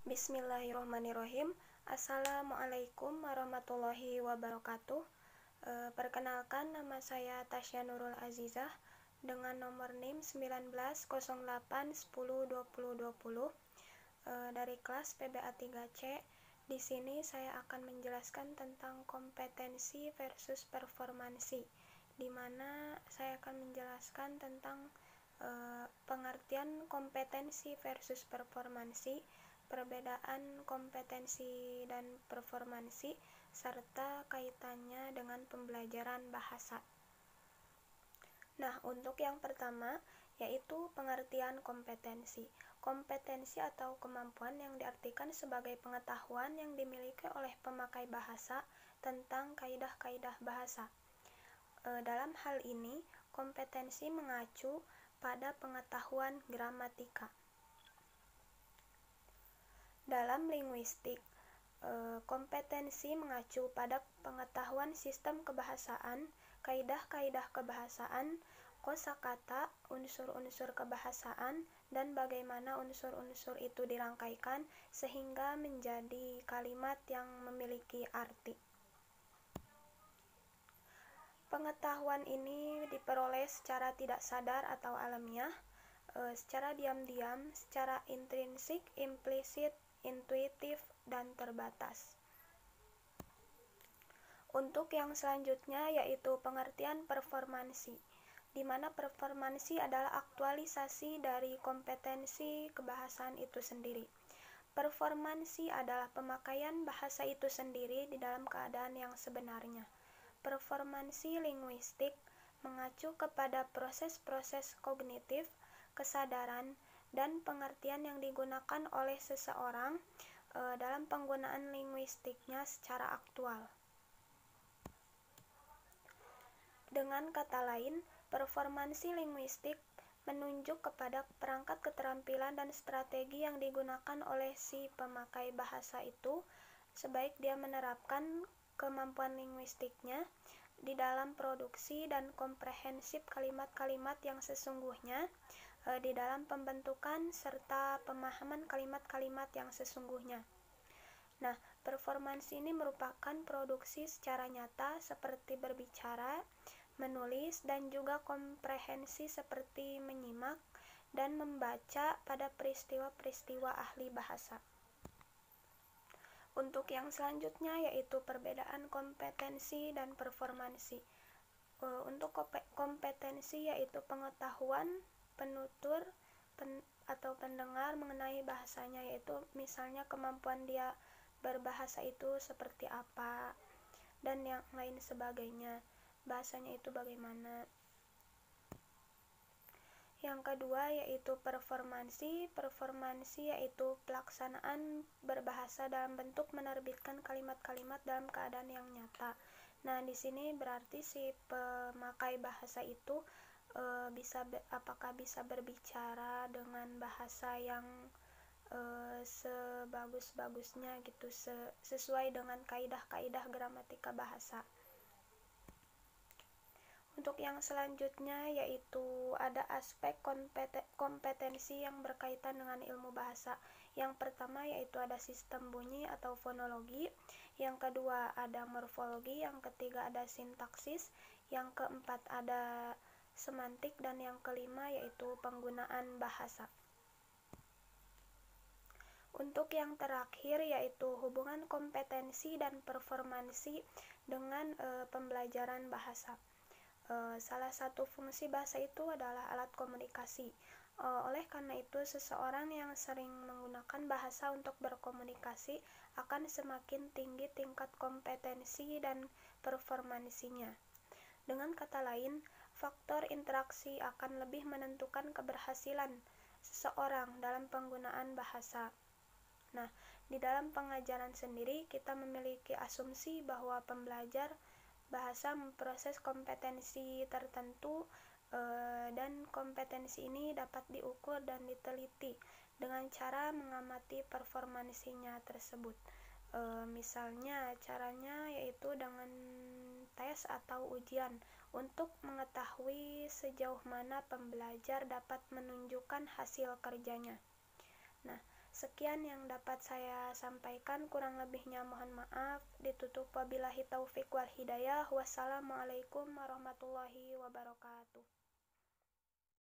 Bismillahirrahmanirrahim. Assalamualaikum warahmatullahi wabarakatuh. Perkenalkan, nama saya Tasya Nurul Azizah dengan nomor NIM 1908102020 dari kelas PBA 3C. Di sini saya akan menjelaskan tentang kompetensi versus performansi, di mana saya akan menjelaskan tentang pengertian kompetensi versus performansi, perbedaan kompetensi dan performansi, serta kaitannya dengan pembelajaran bahasa. Nah, untuk yang pertama, yaitu pengertian kompetensi. Kompetensi atau kemampuan yang diartikan sebagai pengetahuan yang dimiliki oleh pemakai bahasa tentang kaidah-kaidah bahasa. Dalam hal ini, kompetensi mengacu pada pengetahuan gramatika. Dalam linguistik, kompetensi mengacu pada pengetahuan sistem kebahasaan, kaidah-kaidah kebahasaan, kosakata, unsur-unsur kebahasaan, dan bagaimana unsur-unsur itu dirangkaikan sehingga menjadi kalimat yang memiliki arti. Pengetahuan ini diperoleh secara tidak sadar atau alamiah, secara diam-diam, secara intrinsik, implisit, intuitif, dan terbatas. Untuk yang selanjutnya yaitu pengertian performansi, di mana performansi adalah aktualisasi dari kompetensi kebahasaan itu sendiri. Performansi adalah pemakaian bahasa itu sendiri di dalam keadaan yang sebenarnya. Performansi linguistik mengacu kepada proses-proses kognitif, kesadaran, dan pengertian yang digunakan oleh seseorang dalam penggunaan linguistiknya secara aktual. Dengan kata lain, performansi linguistik menunjuk kepada perangkat keterampilan dan strategi yang digunakan oleh si pemakai bahasa itu, sebaik dia menerapkan kemampuan linguistiknya di dalam produksi dan komprehensif kalimat-kalimat yang sesungguhnya, di dalam pembentukan serta pemahaman kalimat-kalimat yang sesungguhnya. Nah, performansi ini merupakan produksi secara nyata seperti berbicara, menulis, dan juga komprehensi seperti menyimak dan membaca pada peristiwa-peristiwa ahli bahasa. Untuk yang selanjutnya yaitu perbedaan kompetensi dan performansi. Untuk kompetensi yaitu pengetahuan penutur atau pendengar mengenai bahasanya, yaitu misalnya kemampuan dia berbahasa itu seperti apa dan yang lain sebagainya, bahasanya itu bagaimana. Yang kedua yaitu performansi yaitu pelaksanaan berbahasa dalam bentuk menerbitkan kalimat-kalimat dalam keadaan yang nyata. Nah, di sini berarti si pemakai bahasa itu apakah bisa berbicara dengan bahasa yang sebagus-bagusnya gitu, sesuai dengan kaidah-kaidah gramatika bahasa. Untuk yang selanjutnya yaitu ada aspek kompetensi yang berkaitan dengan ilmu bahasa. Yang pertama yaitu ada sistem bunyi atau fonologi, yang kedua ada morfologi, yang ketiga ada sintaksis, yang keempat ada semantik, dan yang kelima yaitu penggunaan bahasa. Untuk yang terakhir yaitu hubungan kompetensi dan performansi dengan pembelajaran bahasa. Salah satu fungsi bahasa itu adalah alat komunikasi. Oleh karena itu, seseorang yang sering menggunakan bahasa untuk berkomunikasi akan semakin tinggi tingkat kompetensi dan performansinya. Dengan kata lain, faktor interaksi akan lebih menentukan keberhasilan seseorang dalam penggunaan bahasa. Nah, di dalam pengajaran sendiri kita memiliki asumsi bahwa pembelajar bahasa memproses kompetensi tertentu, dan kompetensi ini dapat diukur dan diteliti dengan cara mengamati performansinya tersebut. Misalnya caranya yaitu dengan tes atau ujian untuk mengetahui sejauh mana pembelajar dapat menunjukkan hasil kerjanya. Nah, Sekian yang dapat saya sampaikan, kurang lebihnya mohon maaf. Ditutup wabillahi taufik wal hidayah. Wassalamualaikum warahmatullahi wabarakatuh.